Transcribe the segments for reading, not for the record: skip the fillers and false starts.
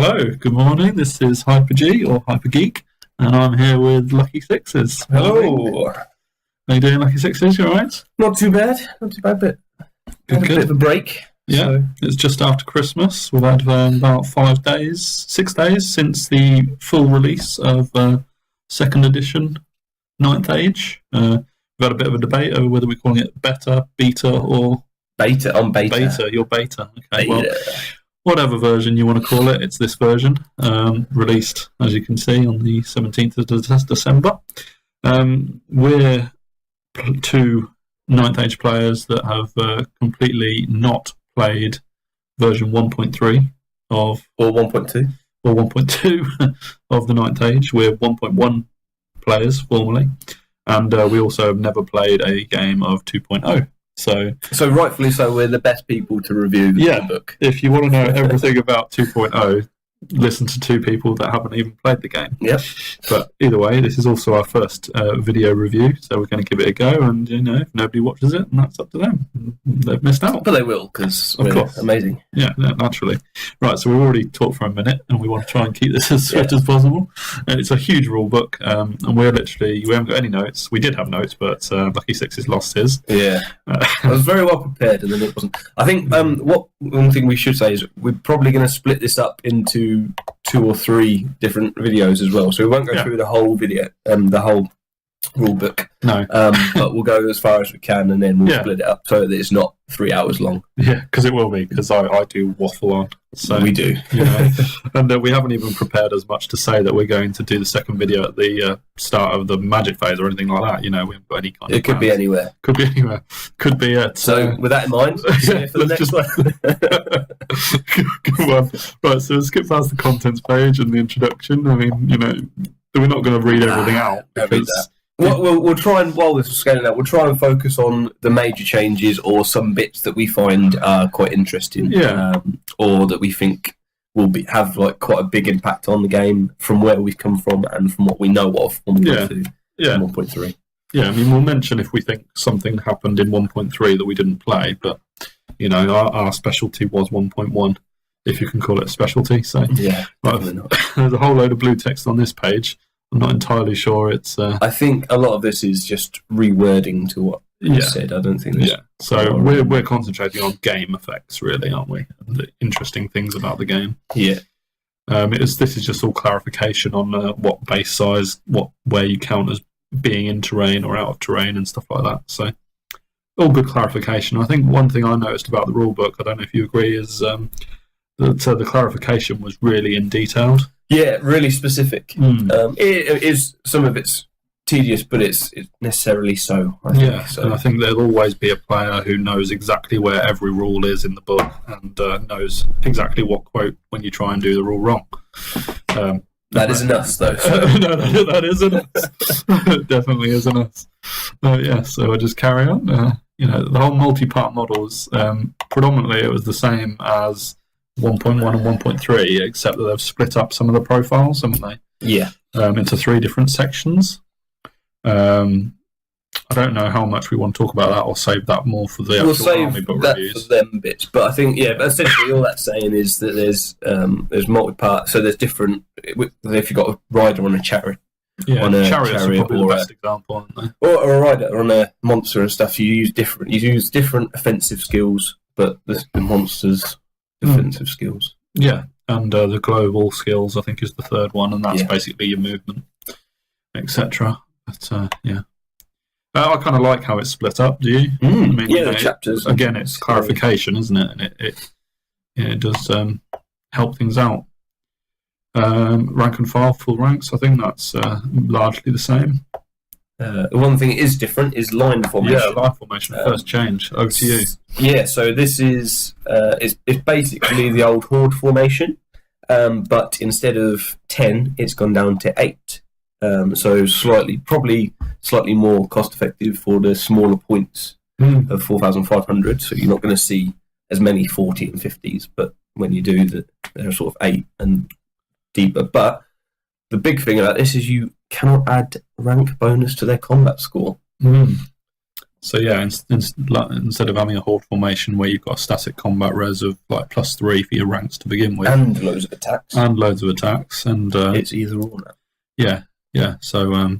Hello, good morning. This is Hyper G or Hyper Geek, and I'm here with Lucky Sixes. Hello. How you doing, Lucky Sixes? You alright? Not too bad, but Good. a bit of a break. Yeah, so. It's just after Christmas. We've had about 6 days since the full release of second edition 9th Age. We've had a bit of a debate over whether we're calling it beta, or... Beta, I'm beta. Beta, you're beta. Okay, beta. Well, whatever version you want to call it, it's this version, released, as you can see, on the 17th of December. We're two 9th Age players that have completely not played version 1.3 of... Or 1.2. Or 1.2 of the 9th Age. We're 1.1 players, formally. And we also have never played a game of 2.0. So rightfully so, we're the best people to review the book. If you want to know everything about 2.0, listen to two people that haven't even played the game. Yep. But either way, this is also our first video review, so we're going to give it a go. And if nobody watches it, and that's up to them. They've missed out. But they will, because we're amazing. Yeah, naturally. Right, so we've already talked for a minute, and we want to try and keep this as swift as possible. And it's a huge rule book, and we haven't got any notes. We did have notes, but Lucky Sixes lost his. Yeah. I was very well prepared, and then it wasn't. I think one thing we should say is we're probably going to split this up into 2 or 3 different videos as well. So we won't go through the whole video, the whole rule book. No. But we'll go as far as we can, and then we'll split it up so that it's not 3 hours long. Yeah, because it will be, because I do waffle on. So, we do. And we haven't even prepared as much to say that we're going to do the second video at the start of the magic phase or anything like that. We haven't got any kind of It could be anywhere. Could be anywhere. Could be it. So with that in mind, see you for the next one. Good one. Right, so we'll skip past the contents page and the introduction. I mean, we're not going to read everything out. We'll try and, while this is scaling out, we'll try and focus on the major changes or some bits that we find are quite interesting, or that we think will have quite a big impact on the game from where we've come from and from what we know of 1.2 and 1.3. Yeah, I mean, we'll mention if we think something happened in 1.3 that we didn't play, but our specialty was 1.1, if you can call it a specialty. So there's a whole load of blue text on this page. I'm not entirely sure it's... I think a lot of this is just rewording to what you said. I don't think... So we're concentrating on game effects, really, aren't we? The interesting things about the game. Yeah. This is just all clarification on what base size, where you count as being in terrain or out of terrain and stuff like that. So all good clarification. I think one thing I noticed about the rule book, I don't know if you agree, is that the clarification was really in detailed. Yeah, really specific. It is, some of it's tedious, but it's necessarily so. I think. And I think there'll always be a player who knows exactly where every rule is in the book and knows exactly what quote when you try and do the rule wrong. That isn't us, though. No, that isn't us. It definitely isn't us. So I'll just carry on. The whole multi-part models, predominantly it was the same as 1.1 and 1.3, except that they've split up some of the profiles, haven't they? Yeah. Into 3 different sections. I don't know how much we want to talk about that or save that more for the actual army book reviews. For them bits, but I think but essentially all that's saying is that there's multi-part, so there's different. If you've got a rider on a chariot, on a chariot or the best example, aren't they? Or a rider on a monster and stuff, you use different offensive skills, but the monsters. Defensive skills. Yeah, and the global skills, I think, is the third one, and that's basically your movement, etc. But I kind of like how it's split up. Do you? I mean, the chapters. Again, it's clarification, isn't it? And it does help things out. Rank and file, full ranks. I think that's largely the same. One thing is different is line formation. Yeah, line formation, first change. Over to you. Yeah, so this is it's basically the old horde formation, but instead of 10, it's gone down to 8. So probably slightly more cost effective for the smaller points of 4,500. So you're not going to see as many 40 and 50s, but when you do, they're sort of 8 and deeper. But the big thing about this is you cannot add rank bonus to their combat score. So yeah, instead of having a horde formation where you've got a static combat res of like +3 for your ranks to begin with, and loads of attacks, and it's either or now. Yeah. So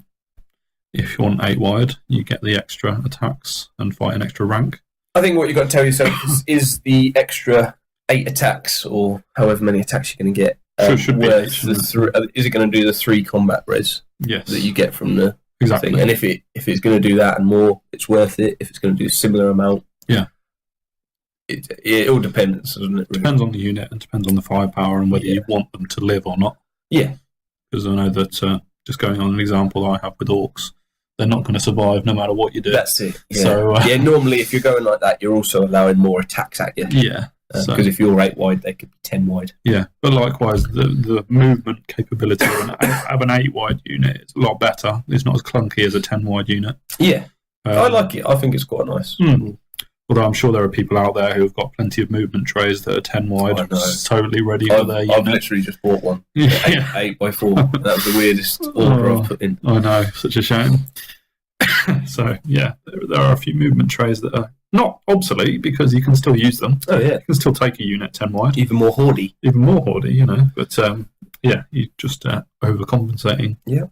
if you want 8 wide, you get the extra attacks and fight an extra rank. I think what you've got to tell yourself is the extra 8 attacks, or however many attacks you're going to get. Is it going to do the 3 combat res? Yes. That you get from the exactly thing? And if it's going to do that and more, it's worth it. If it's going to do a similar amount, it all depends, doesn't it? Really? Depends on the unit and depends on the firepower and whether you want them to live or not. Yeah. Because I know that just going on an example I have with orcs, they're not going to survive no matter what you do. That's it. Yeah. So normally if you're going like that, you're also allowing more attacks at you. Yeah. Because if you're 8 wide, they could be 10 wide. Yeah, but likewise, the movement capability of an 8 wide unit is a lot better. It's not as clunky as a 10 wide unit. Yeah, I like it. I think it's quite nice. Although I'm sure there are people out there who have got plenty of movement trays that are 10 wide, totally ready for their unit. I've literally just bought one. 8x4. That was the weirdest order I've put in. I know, such a shame. So, yeah, there are a few movement trays that are not obsolete because you can still use them. Oh, yeah. You can still take a unit 10 wide. Even more hoardy, But, you're just overcompensating. Yeah.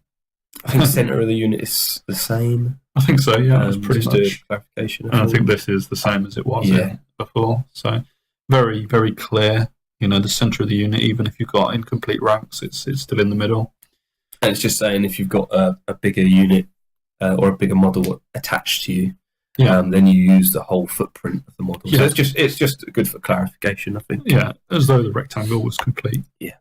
I think the centre of the unit is the same. I think so, yeah. That's pretty just much. A clarification. And I think this is the same as it was before. So, very, very clear. The centre of the unit, even if you've got incomplete ranks, it's still in the middle. And it's just saying if you've got a bigger unit or a bigger model attached to you, then you use the whole footprint of the model. Yeah. So it's just good for clarification, I think. Yeah, as though the rectangle was complete. Yeah.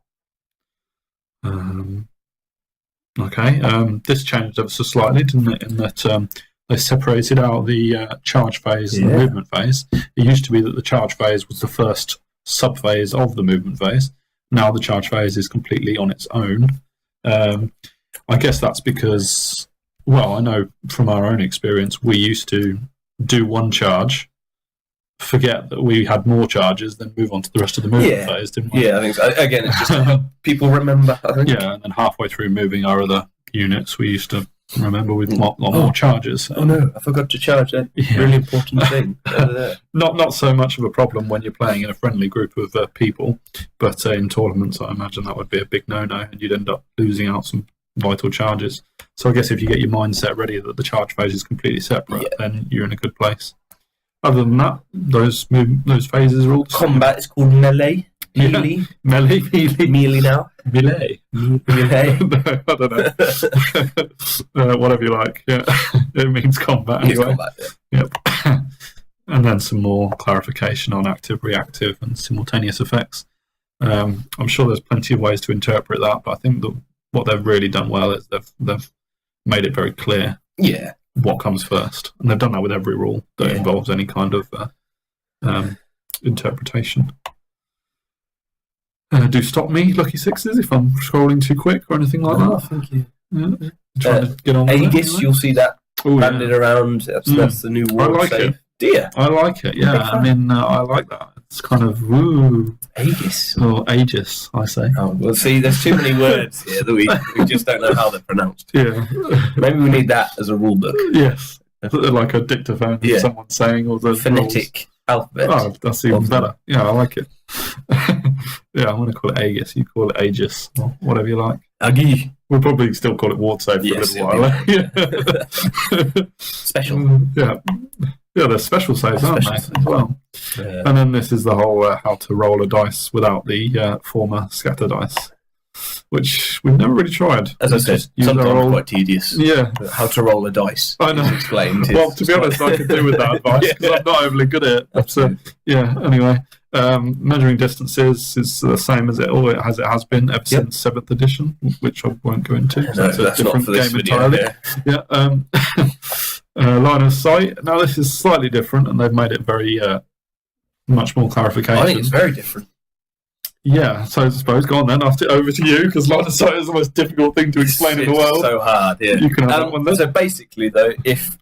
Okay. This changed ever so slightly, didn't it? In that they separated out the charge phase and the movement phase. It used to be that the charge phase was the first sub-phase of the movement phase. Now the charge phase is completely on its own. I guess that's because, well, I know from our own experience, we used to do one charge, forget that we had more charges, then move on to the rest of the movement phase, didn't we? Yeah, I think so. Again, it's just how people remember, I think. Yeah, and then halfway through moving our other units, we used to remember with a lot more charges. Oh no, I forgot to charge that really important thing over there. Not so much of a problem when you're playing in a friendly group of people, but in tournaments, I imagine that would be a big no-no, and you'd end up losing out some vital charges. So I guess if you get your mindset ready that the charge phase is completely separate, then you're in a good place. Other than that, those phases are all combat is called melee. Melee. Melee now. Melee. Melee. I don't know. Whatever you like. Yeah, it means combat anyway. It's combat, Yep. And then some more clarification on active, reactive, and simultaneous effects. I'm sure there's plenty of ways to interpret that, but I think that what they've really done well is they've made it very clear. Yeah. What comes first, and they've done that with every rule that involves any kind of interpretation. Do stop me, Lucky Sixes, if I'm scrolling too quick or anything like that. Thank you. Yeah. Trying to get on. Aegis, anyway. you'll see that banded around. That's the new word. I like it. Do you? I like it. Yeah, I mean, I like that. It's kind of woo. Aegis. Or Aegis, I say. Oh, well, see, there's too many words here that we just don't know how they're pronounced. Yeah. Maybe we need that as a rule book. Yes. Like a dictaphone of someone saying all the phonetic alphabet. Oh, that's even better. Yeah, I like it. Yeah, I want to call it Aegis. You call it Aegis, or whatever you like. Agi. We'll probably still call it Wartsave for a little while. Special. Yeah, they're special saves, aren't they, as well? Yeah. And then this is the whole how to roll a dice without the former scatter dice, which we've never really tried. As I said, sometimes quite tedious. Yeah. How to roll a dice. I know. Explained. Well, to be honest, I could do with that advice because I'm not overly good at it. But, anyway. Measuring distances is the same as it has been ever since 7th edition, which I won't go into. No, that's a different game entirely. Line of sight. Now this is slightly different, and they've made it very much more clarification. I think it's very different. Yeah, so I suppose go on then. Over to you, because line of sight is the most difficult thing to explain in the world. So hard. Yeah. You can have that one then. So basically, though, if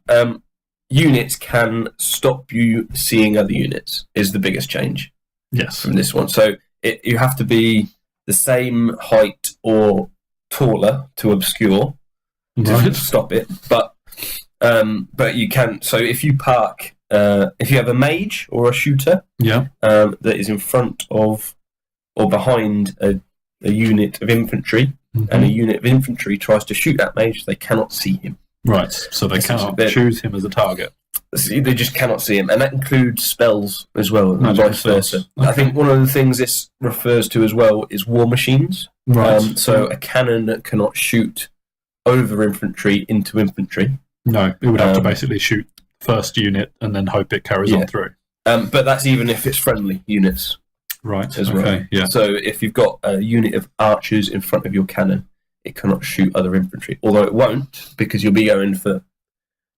units can stop you seeing other units, is the biggest change. Yes. From this one. So you have to be the same height or taller to obscure to stop it. But But you can. So if you park, if you have a mage or a shooter, that is in front of or behind a unit of infantry, and a unit of infantry tries to shoot that mage, they cannot see him. Right. So they cannot choose him as a target. They just cannot see him, and that includes spells as well, and vice versa. Okay. I think one of the things this refers to as well is war machines. Right. So a cannon cannot shoot over infantry into infantry. No, it would have to basically shoot first unit and then hope it carries on through. But that's even if it's friendly units. Right. As well. Yeah. So if you've got a unit of archers in front of your cannon, it cannot shoot other infantry. Although it won't, because you'll be going for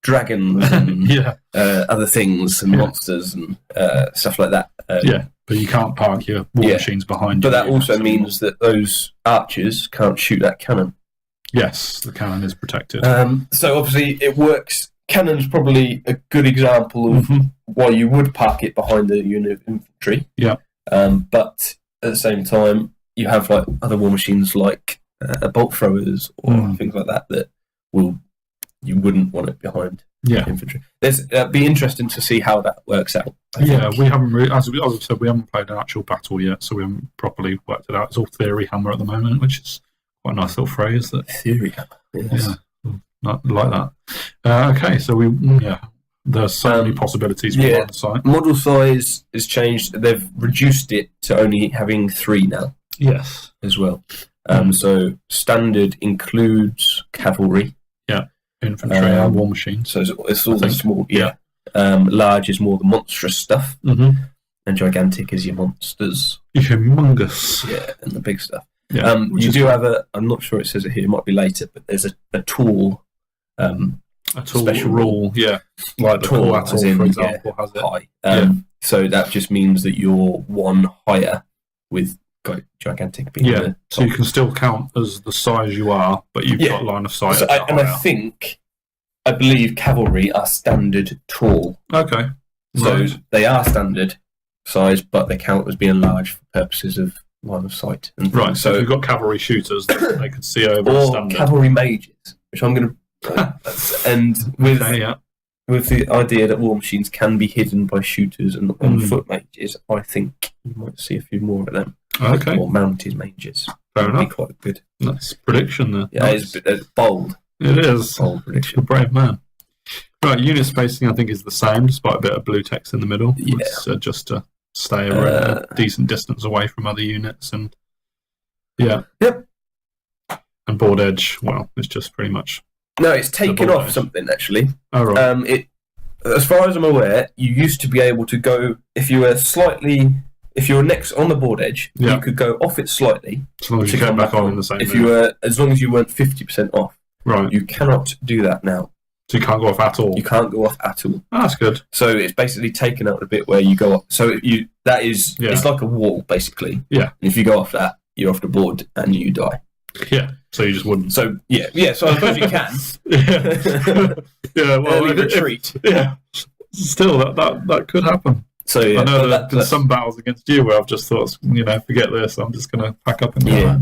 dragons and other things and monsters and stuff like that. But you can't park your war machines behind you. But that also means that those archers can't shoot that cannon. Yes, the cannon is protected. So obviously it works. Cannon's probably a good example of why you would park it behind a unit of infantry. Yeah. But at the same time, you have like other war machines like bolt throwers or things like that you wouldn't want it behind infantry. It'd be interesting to see how that works out. We haven't really, as I said, we haven't played an actual battle yet, so we haven't properly worked it out. It's all theory hammer at the moment, which is quite a nice little phrase. That theory hammer, yes. Not like that. Okay, so there's so many possibilities for the site. Model size is changed. They've reduced it to only having 3 now. Yes, as well. So standard includes cavalry. Infantry and war machines. So it's all the small. Large is more the monstrous stuff, and gigantic is your monsters. Humongous. Yeah, and the big stuff. You do have I'm not sure it says it here. It might be later, but there's a tool. A tool special rule. Like the tool, as in, for example, has it. High. So that just means that you're 1 higher with gigantic being so you can still count as the size you are, but you've got line of sight. So I believe cavalry are standard tall. Okay. So they are standard size, but they count as being large for purposes of line of sight. Right. So if you've got cavalry shooters, they can see over or standard. Cavalry mages, which I'm going to and with the idea that war machines can be hidden by shooters and on-foot mages, I think you might see a few more of them. Okay. Or mounted mages. Fair enough. Be quite good. Nice prediction there. Yeah, nice. It's bold. It is. Bold prediction. A brave man. Right, unit spacing I think is the same, despite a bit of blue text in the middle. Yeah. It's just to stay a decent distance away from other units and Yep. And board edge, well, it's just pretty much. No, it's taken off something actually. Oh right. It, as far as I'm aware, you used to be able to go if you were next on the board edge, you could go off it slightly. As long as you came back on in the same. As long as you weren't 50% off. Right. You cannot do that now. So you can't go off at all. You can't go off at all. Oh, that's good. So it's basically taken out the bit where you go off. So it's like a wall basically. Yeah. And if you go off that, you're off the board and you die. Yeah. So you just wouldn't. So So I suppose you can. Well, leave a treat. Yeah. Still, that could happen. So I know there's some battles against you where I've just thought, forget this. I'm just going to pack up and go.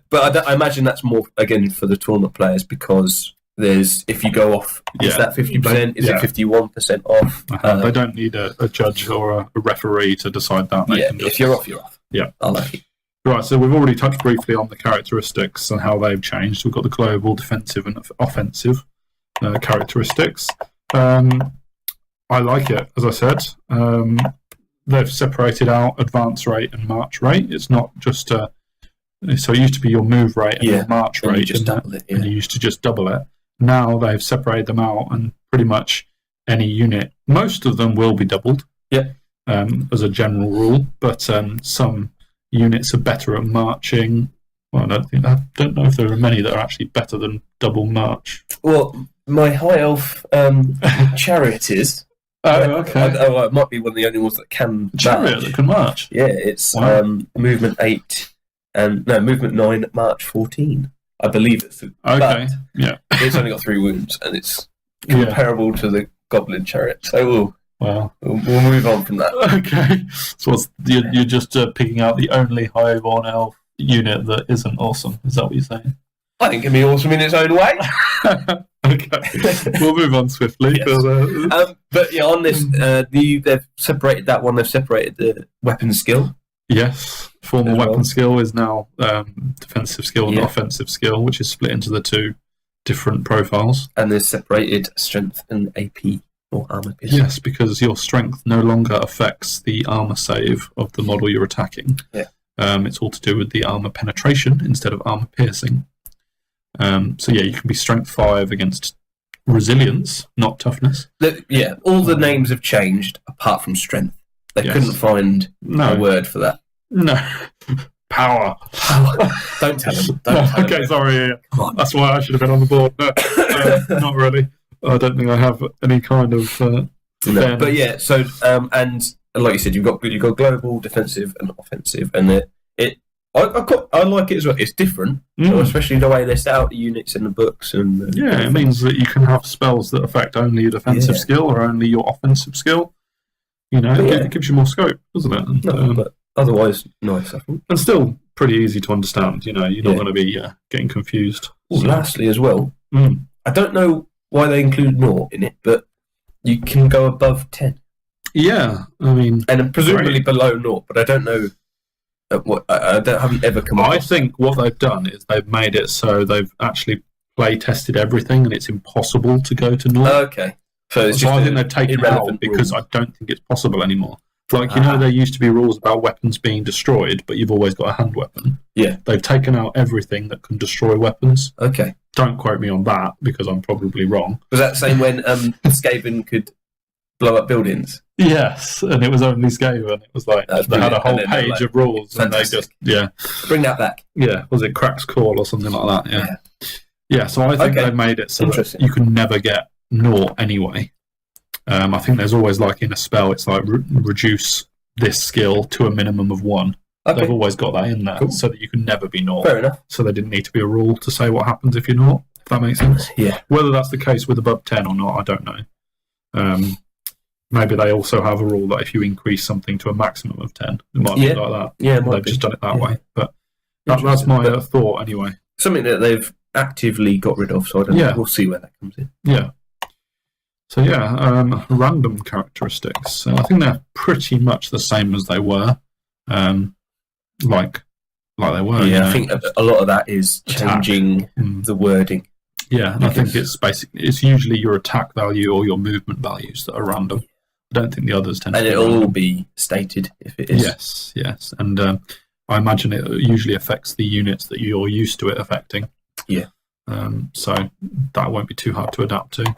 But I imagine that's more again for the tournament players because if you go off, is that 50%? Is it 51% off? They don't need a judge or a referee to decide that. If you're off, you're off. Yeah, I like it. Right, so we've already touched briefly on the characteristics and how they've changed. We've got the global, defensive, and offensive characteristics. I like it, as I said. They've separated out advance rate and march rate. It's not just so it used to be your move rate and your march rate, you just double it, and you used to just double it. Now they've separated them out, and pretty much any unit, most of them will be doubled. Yeah. As a general rule, but some units are better at marching. Well, I don't know if there are many that are actually better than double march. Well, my high elf chariot is. Oh, okay. It might be one of the only ones that can chariot that can march. Yeah, it's movement 8 and movement 9, march 14. I believe it's okay. But yeah. It's only got 3 wounds, and it's comparable to the goblin chariot. So we'll move on from that. Okay. So you're just picking out the only highborn elf unit that isn't awesome. Is that what you're saying? I think it can be awesome in its own way. Okay, we'll move on swiftly. Yes. But yeah, on this, they've separated that one. They've separated the weapon skill. Yes, formal weapon skill is now defensive skill and offensive skill, which is split into the two different profiles. And they've separated strength and AP, or armor piercing. Yes, because your strength no longer affects the armor save of the model you're attacking. Yeah. It's all to do with the armor penetration instead of armor piercing. So yeah, you can be strength 5 against resilience, not toughness. All the names have changed apart from strength. They couldn't find a word for that. No. Power. Don't tell them. Okay, sorry. Yeah. That's why I should have been on the board. No, not really. I don't think I have any kind of. No, but yeah. So and like you said, you've got global, defensive, and offensive, and I like it as well. It's different, especially the way they set out the units in the books. And it means that you can have spells that affect only your defensive skill or only your offensive skill. You know, it gives you more scope, doesn't it? And, but otherwise, nice, I think. And still pretty easy to understand. You know, you're not going to be getting confused. Lastly, as well, I don't know why they include naught in it, but you can go above 10. Yeah, I mean, and presumably below naught, but I don't know. I haven't ever come across. I think what they've done is they've made it so they've actually play tested everything, and it's impossible to go to naught. Okay. So I think they've taken it out because I don't think it's possible anymore. Like, you know, there used to be rules about weapons being destroyed, but you've always got a hand weapon. Yeah. They've taken out everything that can destroy weapons. Okay. Don't quote me on that, because I'm probably wrong. Was that the same when Skaven could blow up buildings? Yes, and it was only Skaven. It was like, they had a whole page of rules, fantastic. and they just, Bring that back. Yeah, was it Crack's Call or something like that? Yeah, so I think they made it so that you can never get naught anyway. I think there's always, like, in a spell, it's like reduce this skill to a minimum of 1. Okay. They've always got that in there, so that you can never be naught. Fair enough. So there didn't need to be a rule to say what happens if you're naught, if that makes sense. Yeah. Whether that's the case with above 10 or not, I don't know. Maybe they also have a rule that if you increase something to a maximum of 10, it might be like that. Yeah, they've just done it that way. But that's my thought anyway. Something that they've actively got rid of, so I don't know. We'll see where that comes in. Yeah. So random characteristics. I think they're pretty much the same as they were, like they were. Yeah, I think a lot of that is changing the wording. Yeah, and I think it's usually your attack value or your movement values that are random. I don't think the others tend to be. And it'll all be stated if it is. Yes. And I imagine it usually affects the units that you're used to it affecting. Yeah. So that won't be too hard to adapt to.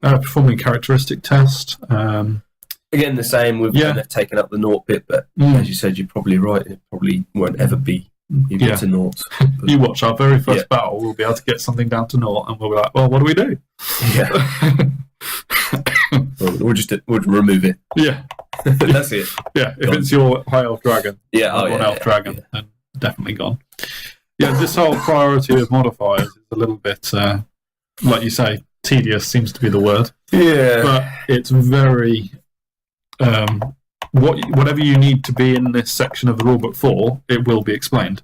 Performing characteristic test. Again, the same. We've kind of taken up the naught bit, but as you said, you're probably right. It probably won't ever be equal to naught. You watch our very first battle, we'll be able to get something down to naught, and we'll be like, well, what do we do? Yeah. We'll remove it. Yeah. That's it. Yeah, if it's your high elf dragon, elf dragon, then definitely gone. Yeah, this whole priority of modifiers is a little bit, like you say, tedious seems to be the word. Yeah. But it's very, whatever you need to be in this section of the rulebook for, it will be explained.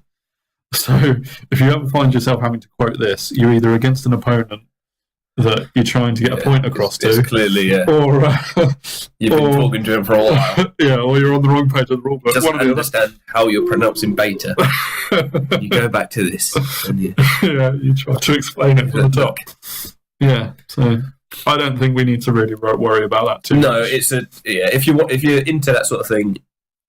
So if you ever find yourself having to quote this, you're either against an opponent that you're trying to get a point across to. Clearly, or you've been talking to him for a while. Yeah, or you're on the wrong page of the rulebook. Doesn't understand how you're pronouncing beta. You go back to this. And you try to explain it from the top. Yeah, so I don't think we need to really worry about that too much. No, it's if you're into that sort of thing,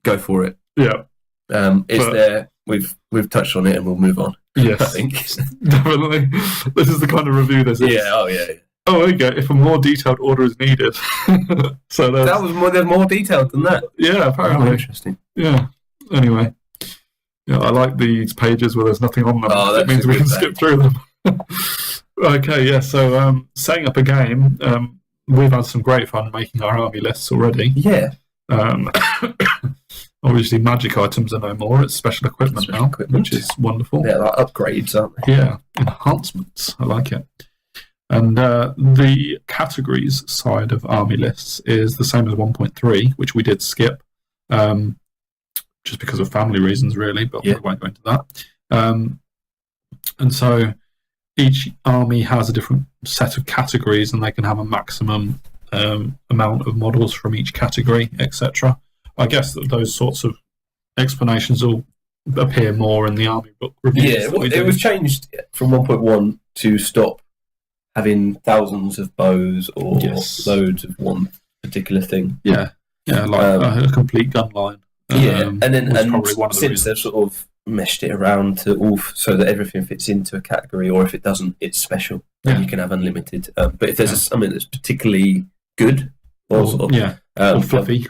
go for it. Yeah. There. We've touched on it, and we'll move on. Yes, I think definitely. This is the kind of review this is. Yeah. Oh, yeah. Oh, okay. If a more detailed order is needed, so that was they're more detailed than that. Yeah, apparently. Oh, interesting. Yeah. Anyway, I like these pages where there's nothing on them. That means we can skip through them. Okay. Yeah. So, setting up a game. We've had some great fun making our army lists already. Yeah. Obviously, magic items are no more. It's special equipment now, which is wonderful. Yeah, like upgrades, aren't they? Yeah, enhancements. I like it. And the categories side of army lists is the same as 1.3, which we did skip, just because of family reasons, really, but we won't go into that. And so each army has a different set of categories, and they can have a maximum amount of models from each category, etc. I guess that those sorts of explanations will appear more in the army book reviews. Yeah, it was changed from 1.1 to stop having thousands of bows or loads of one particular thing. Yeah, like a complete gun line. And since they've sort of meshed it around to all so that everything fits into a category, or if it doesn't, it's special, and you can have unlimited. But if there's something that's particularly good, or fluffy,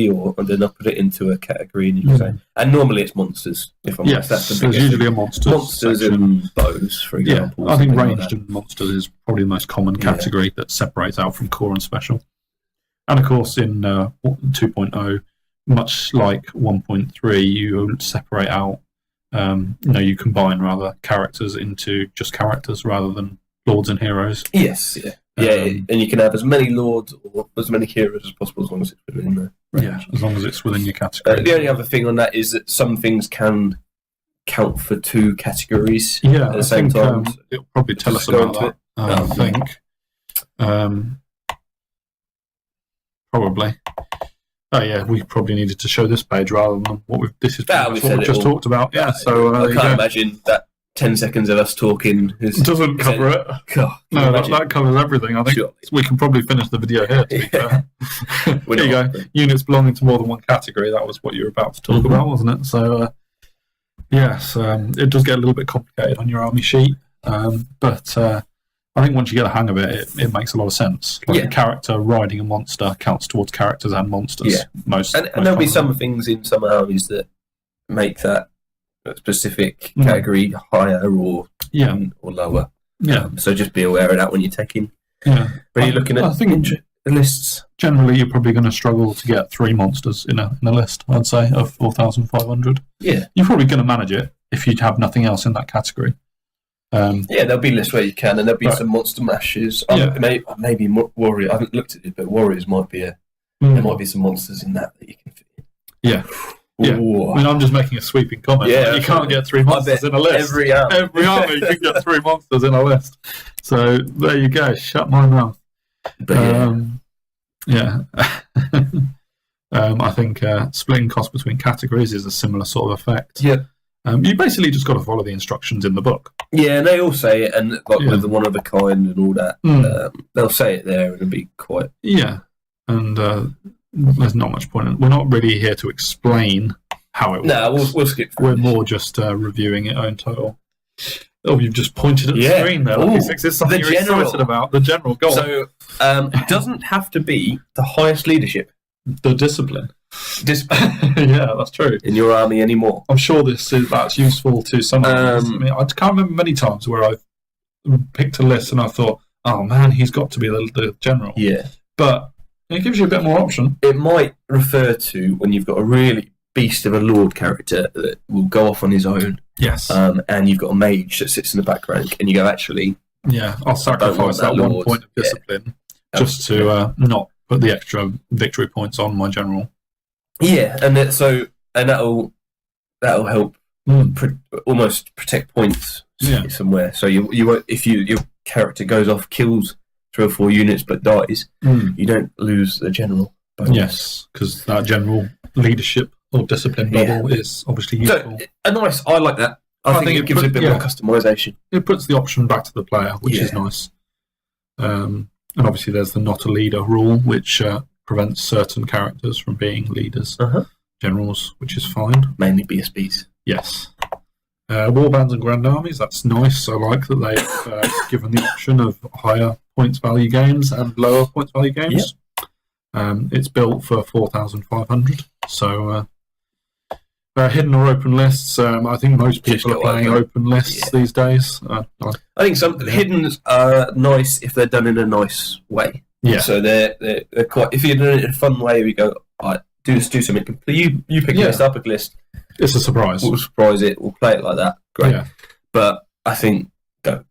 or then I'll put it into a category, and you can say. And normally it's monsters. If I'm honest, that's the biggest. There's usually a monsters and bows, for example. Yeah, I think ranged and monsters is probably the most common category that separates out from core and special. And of course, in 2.0, much like 1.3, you separate out. You combine rather characters into just characters rather than lords and heroes. Yes, and you can have as many lords or as many heroes as possible as long as it's within the range. Yeah, as long as it's within your category. The only other thing on that is that some things can count for two categories at the same time. It'll probably tell us about that. I think. Probably. Oh yeah, we probably needed to show this page rather than what we've. This is what we just talked about. Yeah, so I can't imagine that 10 seconds of us talking doesn't cover it. God, no, that covers everything. I think we can probably finish the video here. To be fair. There you go. Units belonging to more than one category. That was what you were about to talk about, wasn't it? So yes, it does get a little bit complicated on your army sheet, but. I think once you get a hang of it, it makes a lot of sense. Like a character riding a monster counts towards characters and monsters. Yeah. Most there'll be some things in some armies that make that specific category higher or lower. Yeah. So just be aware of that when you're taking. Yeah. But you're looking at the lists. Generally, you're probably going to struggle to get 3 monsters in a list, I'd say, of 4,500. Yeah. You're probably going to manage it if you have nothing else in that category. There'll be lists where you can, and there'll be some monster mashes. Maybe warrior. I haven't looked at it, but warriors might be there might be some monsters in that you can fit in. Yeah. Yeah. I mean, I'm just making a sweeping comment. Yeah, you can't get 3 monsters in a list. Every army you can get 3 monsters in a list. So there you go. Shut my mouth. But I think splitting costs between categories is a similar sort of effect. Yeah. You basically just got to follow the instructions in the book. Yeah, and they all say it, and with the one of a kind and all that, they'll say it there, and it'll be quite. Yeah, and there's not much point. We're not really here to explain how it works. No, we'll skip. We're more just reviewing it in total. Oh, you've just pointed at the screen there. It's something you're excited about. The general goal. So it doesn't have to be the highest leadership. The discipline. Yeah, that's true. In your army anymore. I'm sure that's useful to some. I can't remember many times where I've picked a list and I thought, oh man, he's got to be the general. Yeah. But it gives you a bit more option. It might refer to when you've got a really beast of a lord character that will go off on his own. Yes. And you've got a mage that sits in the back rank, and you go, actually, I'll sacrifice that one point of discipline just to not put the extra victory points on my general. Yeah, and that'll help almost protect points somewhere. So you won't, if your character goes off, kills 3 or 4 units but dies, you don't lose the general bonus. Yes, because that general leadership or discipline bubble is obviously useful. So, I like that. I think it gives it a bit more customization. It puts the option back to the player, which is nice. And obviously there's the not a leader rule, which prevents certain characters from being leaders, generals, which is fine. Mainly BSBs. Yes. Warbands and Grand Armies, that's nice. I like that they've given the option of higher points value games and lower points value games. Yep. It's built for 4,500. So hidden or open lists, I think most people are playing open lists these days. I think some hiddens are nice if they're done in a nice way. Yeah. So they're quite. If you're doing it in a fun way, we go, do something. You pick this up a list. It's a surprise. We'll surprise it. We'll play it like that. Great. Yeah. But I think go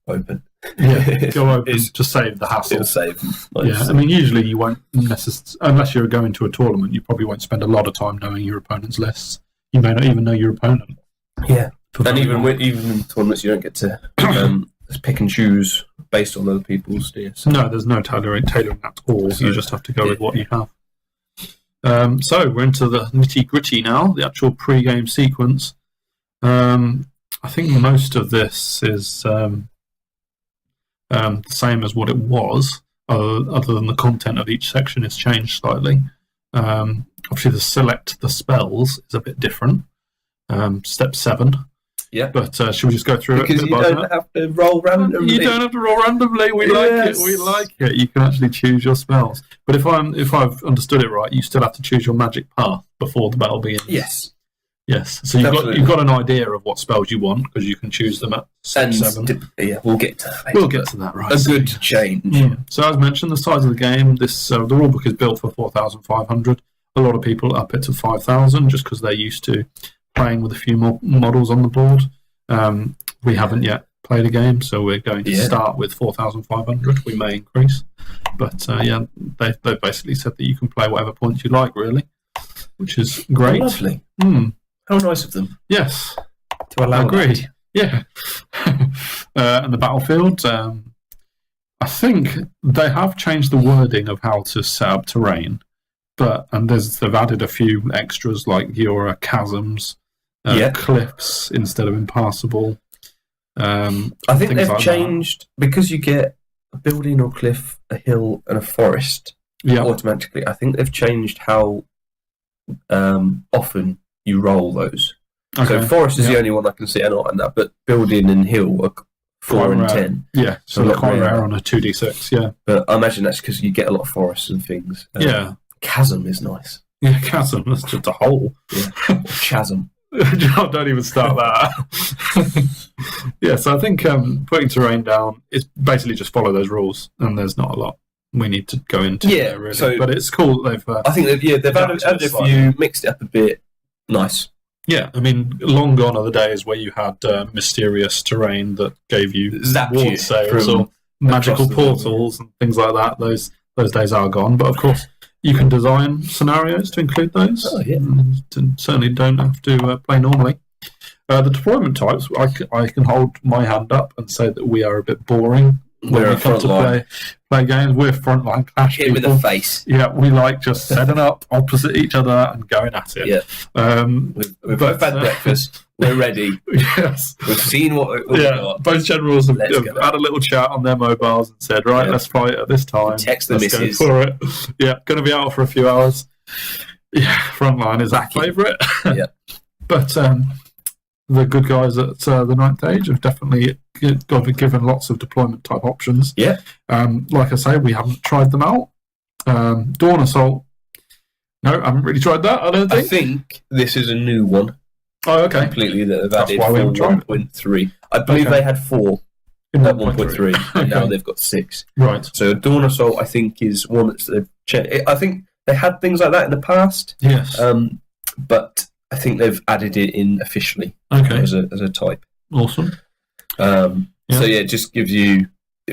open. Yeah, go open to save the hassle. It'll save them. I mean, usually you won't unless you're going to a tournament, you probably won't spend a lot of time knowing your opponent's lists. You may not even know your opponent. Yeah. And even in tournaments, you don't get to pick and choose based on other people's. So. No, there's no tailoring at all. So you just have to go with what you have. So we're into the nitty-gritty now, the actual pre-game sequence. I think most of this is the same as what it was, other than the content of each section is changed slightly. Obviously, the select the spells is a bit different. Step 7. Yeah. But should we just go through because it? Because you don't have to roll randomly. You don't have to roll randomly. We like it. We like it. You can actually choose your spells. But if I've understood it right, you still have to choose your magic path before the battle begins. Yes. Yes. So you've got an idea of what spells you want because you can choose them at step 7. Yeah, we'll get to that. We'll get to that. Right. A good change. Yeah. So as mentioned, the size of the game. The rulebook is built for 4,500. A lot of people up it to 5,000 just because they're used to playing with a few more models on the board. We haven't yet played a game, so we're going to start with 4,500. We may increase, but they've basically said that you can play whatever points you like, really, which is great. Oh, lovely. How nice of them. Yes. To allow Agreed. Yeah. And the battlefield, I think they have changed the wording of how to set up terrain, and they've added a few extras like your chasms. Cliffs instead of impassable. I think they've changed because you get a building or cliff, a hill, and a forest automatically. I think they've changed how often you roll those. Okay. So forest is the only one I can see not in that, but building and hill are 4 and 10. Yeah, so they're quite rare on a 2d6. Yeah, but I imagine that's because you get a lot of forests and things. Chasm is nice. Yeah, chasm. That's just a hole. Yeah, chasm. Don't even start that. So I think putting terrain down is basically just follow those rules, and there's not a lot we need to go into there, really. But it's cool that they've... I think they've added a few, mixed it up a bit. Nice. Yeah, I mean, long gone are the days where you had mysterious terrain that gave you ward sails or magical portals and things like that. Those days are gone, but of course... You can design scenarios to include those. Oh, yeah. Certainly don't have to play normally. The deployment types, I can hold my hand up and say that we are a bit boring when we come to play games. We're frontline clash people. Hit with a face. Yeah, we like just setting up opposite each other and going at it. Yeah. We've both had breakfast. We're ready. Yes. We've seen what we've got. Both generals have had a little chat on their mobiles and said, right, let's fight at this time. Text the missus. Go for it. Yeah, going to be out for a few hours. Yeah, frontline is our favourite. Yeah. But the good guys at the 9th Age have definitely given lots of deployment type options. Yeah. Like I say, we haven't tried them out. Dawn Assault. No, I haven't really tried that, I don't think. I think this is a new one. Oh, okay. Completely that they've added for 1.3. I believe they had 4 at 1.3, and now they've got 6. Right. So Dawn Assault, I think, is one that's they've changed. I think they had things like that in the past. Yes. But I think they've added it in officially as a type. Awesome. So it just gives you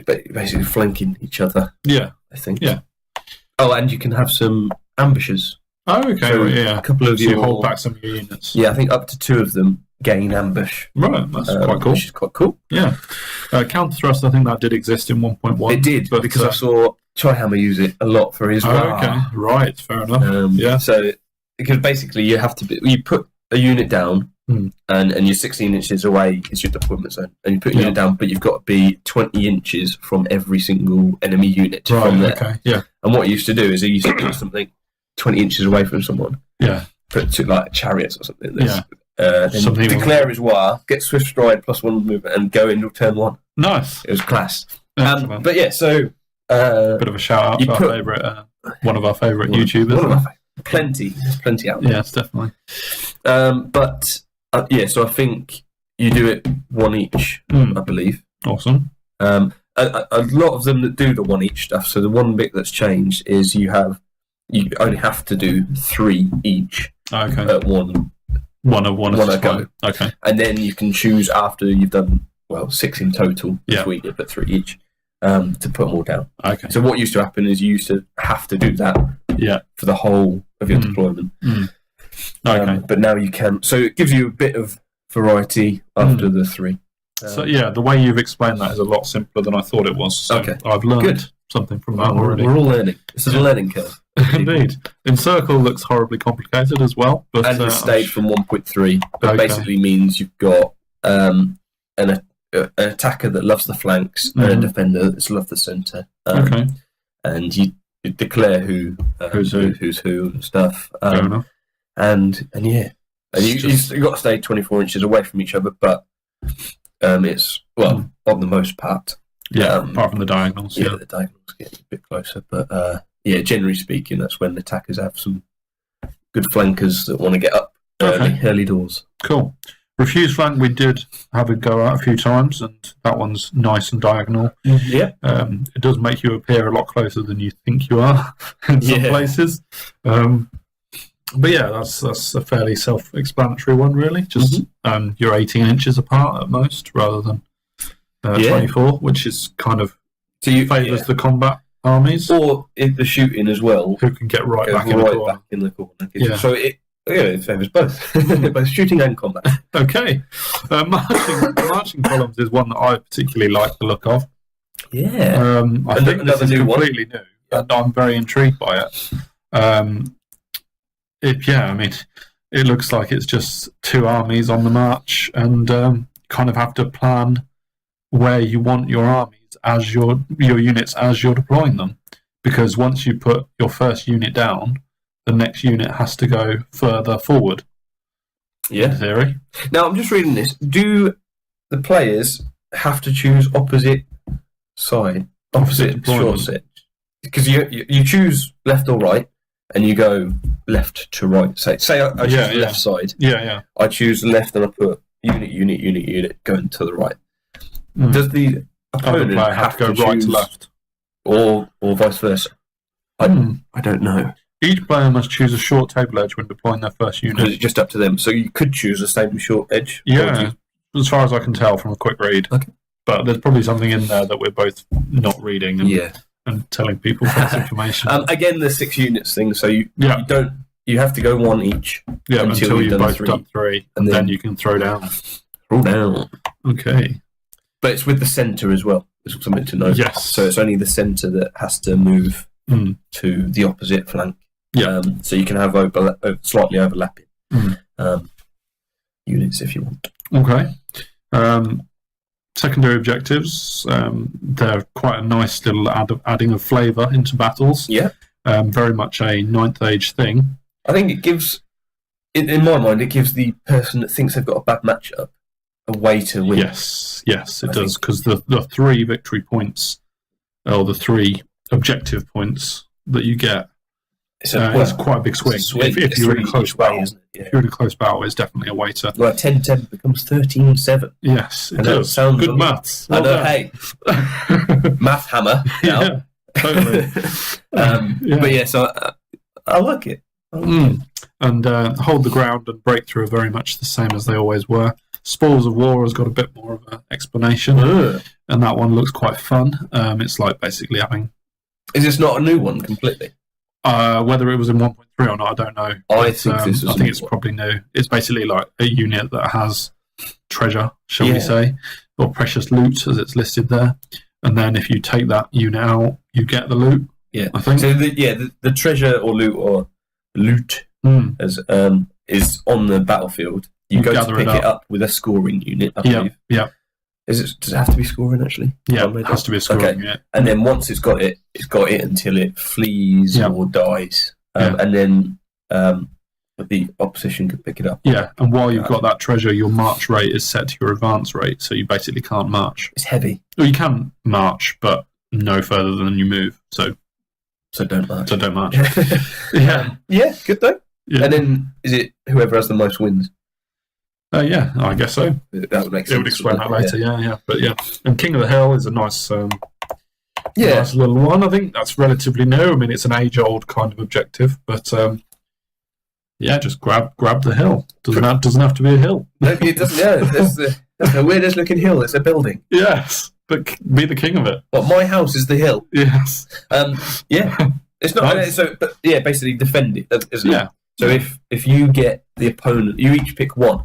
basically flanking each other. Yeah. I think. Yeah. Oh, and you can have some ambushes. Oh, okay. So a couple of you hold back some of your units. Yeah, I think up to 2 of them gain ambush. Right, that's quite cool. Which is quite cool. Yeah. Counter thrust, I think that did exist in 1.1. It did, but because I saw Tryhammer use it a lot for his okay. Right, fair enough. So, because basically you have to you put a unit down and you're 16 inches away is your deployment zone. And you put a unit down, but you've got to be 20 inches from every single enemy unit from there. Okay, yeah. And what you used to do is you used to put something 20 inches away from someone. Yeah. Put to like chariots or something. Then declare his war, get swift stride +1 movement, and go into turn 1. Nice. It was class. But yeah, so bit of a shout out to our favourite, one of our favourite YouTubers. There's plenty out there. Yes, definitely. But so I think you do it 1 each, I believe. Awesome. A lot of them that do the 1 each stuff. So the one bit that's changed is you only have to do 3 each at one a go. Okay. And then you can choose after you've done 6 in total this week, but 3 each to put them all down. Okay. So what used to happen is you used to have to do that for the whole of your deployment. Okay. But now you can. So it gives you a bit of variety after the 3. So the way you've explained that is a lot simpler than I thought it was. So Okay. I've learned something from that already. We're all learning. This is a learning curve. Indeed. Encircle looks horribly complicated as well. But, and it's staged from 1.3. That basically means you've got an attacker that loves the flanks and a defender that loves the centre. And you declare who's who and stuff. Fair enough. And you've got to stay 24 inches away from each other, but it's, on the most part. Yeah, apart from the diagonals. Yeah, the diagonals get a bit closer. But generally speaking, that's when attackers have some good flankers that want to get up early doors. Cool. Refuse flank, we did have a go at a few times, and that one's nice and diagonal. Yeah. It does make you appear a lot closer than you think you are in some places. But yeah, that's a fairly self-explanatory one, really. Just you're 18 inches apart at most, rather than 24, which is kind of favours the combat armies. Or if the shooting as well. Who can get back in the corner. Yeah. So it favours both. Both shooting and combat. Okay. Marching columns is one that I particularly like the look of. Yeah. I think this is completely new, and I'm very intrigued by it. It looks like it's just 2 armies on the march, and kind of have to plan where you want your armies as your units as you're deploying them, because once you put your first unit down, the next unit has to go further forward. Yeah. In theory. Now I'm just reading this. Do the players have to choose opposite short set? Because you choose left or right, and you go left to right. Say I choose the left side. Yeah. I choose the left, and I put unit going to the right. Does the opponent have to go right to left, or vice versa? I don't know. Each player must choose a short table edge when deploying their first unit. It's just up to them. So you could choose the same short edge. Yeah, as far as I can tell from a quick read. Okay. But there's probably something in there that we're both not reading and telling people false information. Again, the 6 units thing. So you have to go 1 each. Yeah, until you've both done 3, and then you can throw down. Okay. But it's with the centre as well. There's something to know. Yes. So it's only the centre that has to move to the opposite flank. Yeah. So you can have slightly overlapping units if you want. Okay. Secondary objectives. They're quite a nice little adding of flavour into battles. Yeah. Very much a 9th age thing. I think it gives, in my mind, it gives the person that thinks they've got a bad matchup a way to win. Yes, it does, because the 3 victory points, or the 3 objective points that you get, it's quite a big swing. If you're in a close battle, if you're in a close battle, it's definitely a way to. Well, 10-10 becomes 13-7. Yes, it does. Sounds good maths. I know. Hey, math hammer. Yeah, totally. But yeah, so I like it. And hold the ground and breakthrough are very much the same as they always were. Spoils of War has got a bit more of an explanation, and that one looks quite fun. It's like basically having. Is this not a new one completely? Whether it was in 1.3 or not, I don't know. I think it's probably new. It's basically like a unit that has treasure, shall we say, or precious loot as it's listed there. And then if you take that unit out, you get the loot. Yeah, I think. So the treasure or loot as is on the battlefield. You go to pick it up with a scoring unit. I believe. Yeah. Does it have to be scoring actually? Yeah, it has to be a scoring unit. And then once it's got it until it flees or dies, and then the opposition can pick it up. Yeah, and while you've got that treasure, your march rate is set to your advance rate, so you basically can't march. It's heavy. Well, you can march, but no further than you move. So don't march. Yeah, good though. Yeah. And then is it whoever has the most wins? Yeah, I guess so. That would make sense. It would explain that later, yeah. But yeah, and King of the Hill is a nice, nice little one. I think that's relatively new. I mean, it's an age-old kind of objective, but just grab the hill. Doesn't have to be a hill. No, it doesn't. Yeah, that's the weirdest looking hill. It's a building. Yes, but be the king of it. Well, my house is the hill. Yes. It's not. Nice. But basically defend it, isn't it? Yeah. So if you get the opponent, you each pick one.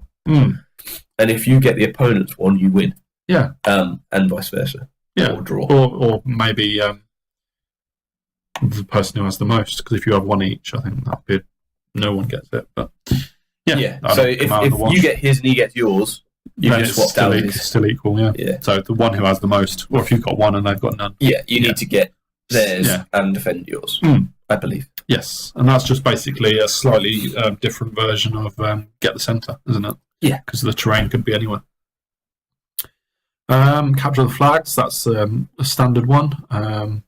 and if you get the opponent's one, you win. Yeah. And vice versa. Yeah. Or draw. Or maybe the person who has the most, because if you have one each, I think that'd be no one gets it. But yeah. So if you get his and he gets yours, you then can it's swap down. it's still equal. Yeah. So the one who has the most, or if you've got one and they've got none. Yeah, you need to get theirs and defend yours. I believe. Yes, and that's just basically a slightly different version of Get the Centre, isn't it? Yeah. Because the terrain could be anywhere. Capture the Flags, that's a standard one.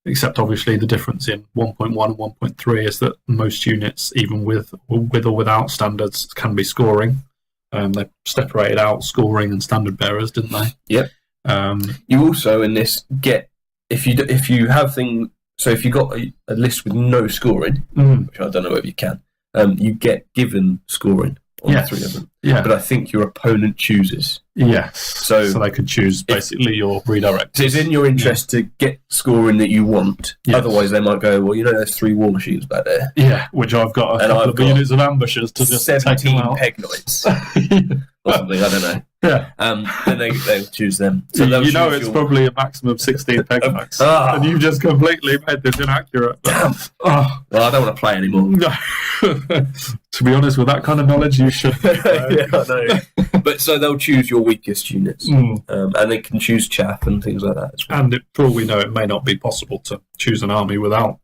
Except obviously the difference in 1.1 and 1.3 is that most units, even with or without standards, can be scoring. They separated out scoring and standard bearers, didn't they? Yep. You also in this get if you have things. So if you got a list with no scoring, which I don't know whether you can, you get given scoring on the three of them. Yeah. But I think your opponent chooses. Yes. So they could choose basically your redirect. So it's in your interest to get scoring that you want. Yes. Otherwise, they might go, well, there's 3 war machines back there. Yeah, which I've got a couple of units of ambushers to just 17 peg knights. Or something, I don't know. Yeah. Then they'll choose them. So it's probably a maximum of 16 peg knights. And you've just completely made this inaccurate. Damn. Well, I don't want to play anymore. No. To be honest, with that kind of knowledge, you should. Yeah, I know. But so they'll choose your weakest units. And they can choose chaff and things like that as well. And for all we know, it may not be possible to choose an army without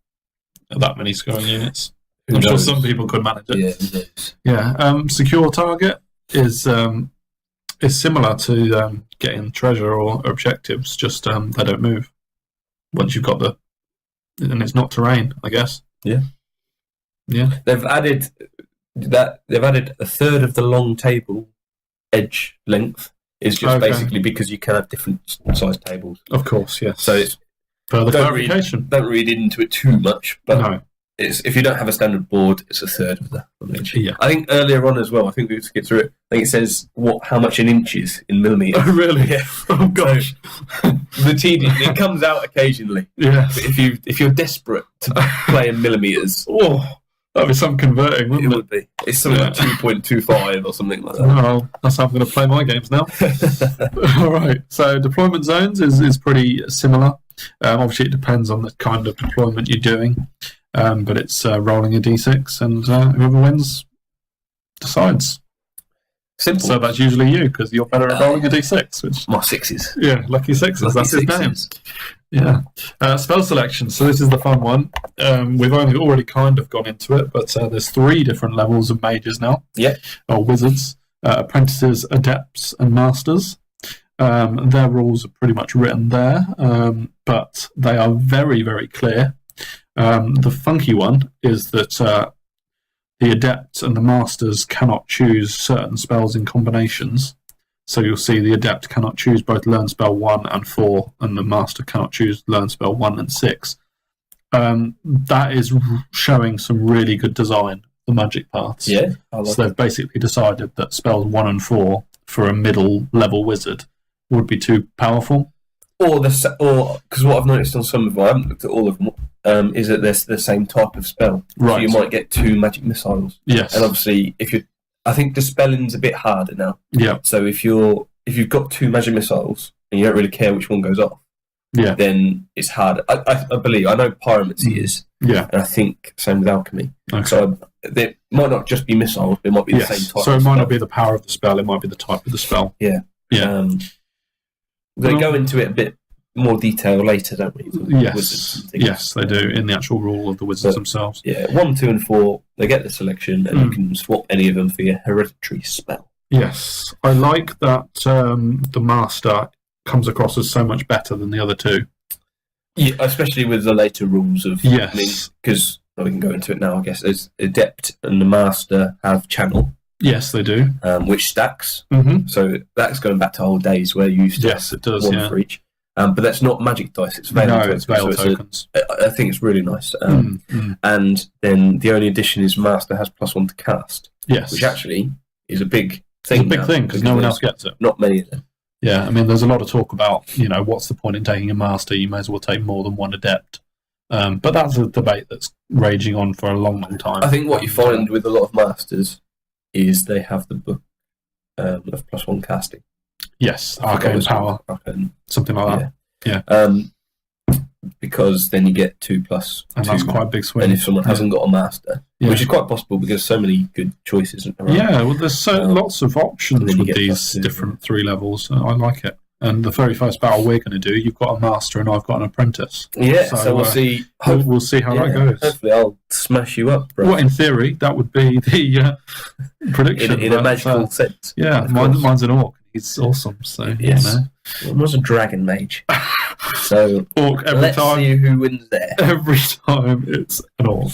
that many scoring units. I'm sure some people could manage it. Yeah. Secure target is similar to getting treasure or objectives, just they don't move once you've got and it's not terrain, I guess. Yeah. They've added a third of the long table edge length is just basically because you can have different sized tables. Of course, yes. So it's further clarification. Don't read into it too much, but no. If you don't have a standard board, it's a third of the edge. Yeah. I think earlier on as well, I think we skip through it. I think it says how much an inch is in millimetres. Oh, really? Yeah. Oh, gosh. So, it comes out occasionally. Yeah. But if you're desperate to play in millimetres, that'd be some converting, wouldn't it? It would be. It's something like 2.25 or something like that. Well, that's how I'm going to play my games now. All right. So deployment zones is pretty similar. Obviously, it depends on the kind of deployment you're doing. But it's rolling a d6, and whoever wins decides. Simple. So that's usually you, because you're better at rolling a d6. Which, my 6s. Yeah, lucky 6s. That's his name. Yeah. Spell selection. So this is the fun one. We've already kind of gone into it, but there's 3 different levels of mages now. Yeah. Or wizards. Apprentices, adepts, and masters. Their rules are pretty much written there, but they are very, very clear. The funky one is that the adept and the masters cannot choose certain spells in combinations. So you'll see the adept cannot choose both learn spell 1 and 4, and the master cannot choose learn spell 1 and 6. That is showing some really good design, the magic paths. Yeah. So they've basically decided that spells 1 and 4 for a middle level wizard would be too powerful. Or because what I've noticed on some of them, I haven't looked at all of them, is that they're the same type of spell. Right. So you might get 2 magic missiles. Yes. And obviously, I think dispelling's a bit harder now. Yeah. So if you've got 2 magic missiles and you don't really care which one goes off, then it's hard. I believe I know pyromancy is. Yeah. And I think same with alchemy. Okay. So they might not just be missiles, but it might be the same type. So it of might spell. not be the power of the spell; it might be the type of the spell. Yeah. Yeah. They go into it a bit more detail later, don't we? Yes, they do in the actual rule of the wizards themselves. Yeah, 1, 2, and 4, they get the selection, and you can swap any of them for your hereditary spell. Yes, I like that the master comes across as so much better than the other 2. Yeah, especially with the later rules of because we can go into it now. I guess as adept and the master have channel. Yes, they do. Which stacks. Mm-hmm. So that's going back to old days where you used to it does, 1 for each. But that's not magic dice, it's veil tokens. It's veil tokens. I think it's really nice. And then the only addition is master has +1 to cast. Yes. Which actually is a big thing. It's a big thing because no one else gets it. Not many of them. Yeah, I mean, there's a lot of talk about, what's the point in taking a master? You may as well take more than 1 adept. But that's a debate that's raging on for a long, long time. I think what you find with a lot of masters is they have the book of +1 casting. Yes, arcane power, something like that. Yeah. Because then you get 2+2, and that's quite a big swing. And if someone hasn't got a master, which is quite possible because there's so many good choices around. Yeah, well, there's lots of options with these different 3 levels. I like it. And the very first battle we're going to do, you've got a master and I've got an apprentice. Yeah, so we'll see. We'll see how that goes. Hopefully, I'll smash you up, bro. Well, in theory, that would be the prediction. In a magical sense. Yeah, mine's an orc. He's awesome. So yes, it was a dragon mage. So orc every let's time. See who wins there. Every time it's an orc.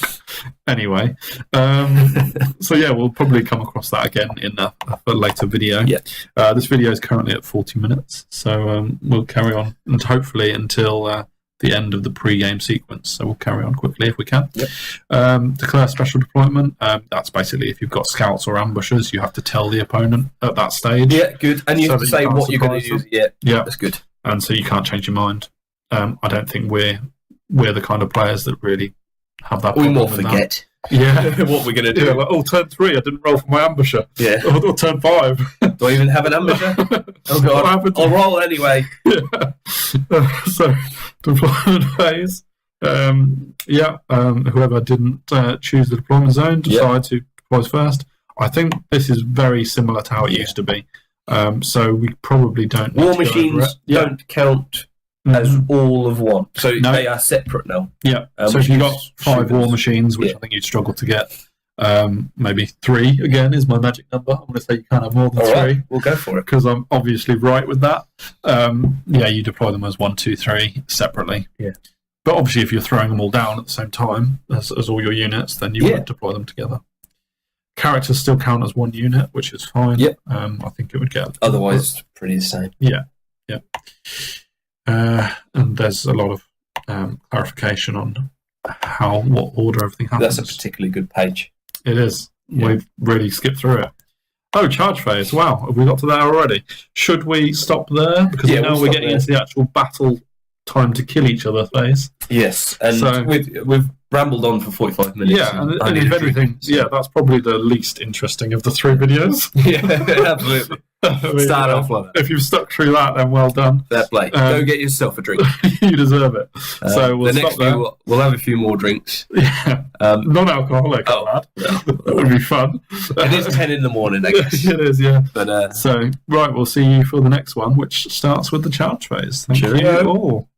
Anyway, so yeah, we'll probably come across that again in a later video. Yeah. This video is currently at 40 minutes, so we'll carry on and hopefully until the end of the pre-game sequence. So we'll carry on quickly if we can. Yep. Declare special deployment. That's basically if you've got scouts or ambushers, you have to tell the opponent at that stage. Yeah, good. And you have to say what you're going to use. Yeah, that's good. And so you can't change your mind. I don't think we're the kind of players that really have that. We more forget. Yeah, what we're going to do. Yeah, like, turn 3, I didn't roll for my ambusher. Yeah. Or turn 5. Do I even have an ambusher? Oh god, I'll roll anyway. Yeah. So, deployment phase. Whoever didn't choose the deployment zone decides who deploys first. I think this is very similar to how it used to be. So we probably don't. War machines don't count as all of one, so they are separate now. Yeah. So if you've got 5 war machines, which I think you'd struggle to get, maybe 3 again is my magic number. I'm going to say you can't have more than 3. Right, we'll go for it because I'm obviously right with that. You deploy them as 1, 2, 3 separately. Yeah. But obviously, if you're throwing them all down at the same time as all your units, then you would deploy them together. Characters still count as 1 unit, which is fine. Yep. I think it would get. Otherwise, it's pretty the same. Yeah. Yeah. And there's a lot of clarification on what order everything happens. That's a particularly good page. It is. Yeah. We've really skipped through it. Oh, charge phase. Wow. Have we got to there already? Should we stop there? Because now we're getting into the actual battle time to kill each other phase. Yes. And so, we've rambled on for 45 minutes. Yeah, and if anything, that's probably the least interesting of the 3 videos. Yeah, absolutely. Start off like that. If you've stuck through that, then well done. Fair play. Go get yourself a drink. You deserve it. So we'll the stop next there. We'll have a few more drinks. Yeah. Non-alcoholic, lad. That would be fun. It is 10 in the morning, I guess. It is, yeah. But so, right, we'll see you for the next one, which starts with the charge phase. Thank you all.